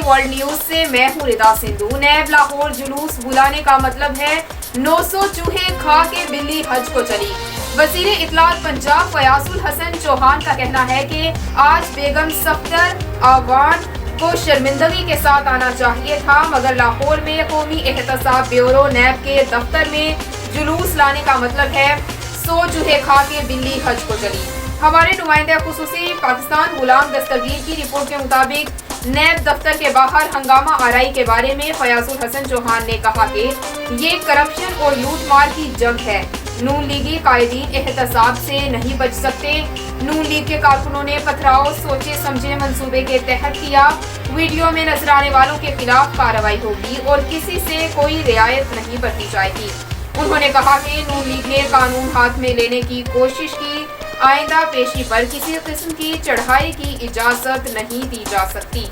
World news से मैं हूँ रिदा सिंधु। नैब लाहौर जुलूस बुलाने का मतलब है 900 चूहे खा के बिल्ली हज को चली। वजीर इत्तलात पंजाब फयाजुल हसन चौहान का कहना है कि आज बेगम सफ्दर आवान को शर्मिंदगी के साथ आना चाहिए था, मगर लाहौर में कौमी एहतसाब ब्यूरो नैब के दफ्तर में जुलूस लाने का मतलब है 100 चूहे खा के बिल्ली हज को चली। हमारे नुमाइंदे खुसूसी पाकिस्तान गुलाम दस्तगीर की रिपोर्ट के मुताबिक नैब दफ्तर के बाहर हंगामा आराई के बारे में फयाजुल हसन चौहान ने कहा कि ये करप्शन और लूट मार की जंग है। नून लीगी कायदीन एहतसाब से नहीं बच सकते। नून लीग के कारकुनों ने पथराव सोचे समझे मंसूबे के तहत किया। वीडियो में नजर आने वालों के खिलाफ कार्रवाई होगी और किसी से कोई रियायत नहीं बरती जाएगी। उन्होंने कहा कि नून लीग ने कानून हाथ में लेने की कोशिश की। आइंदा पेशी पर किसी किस्म की चढ़ाई की इजाजत नहीं दी जा सकती।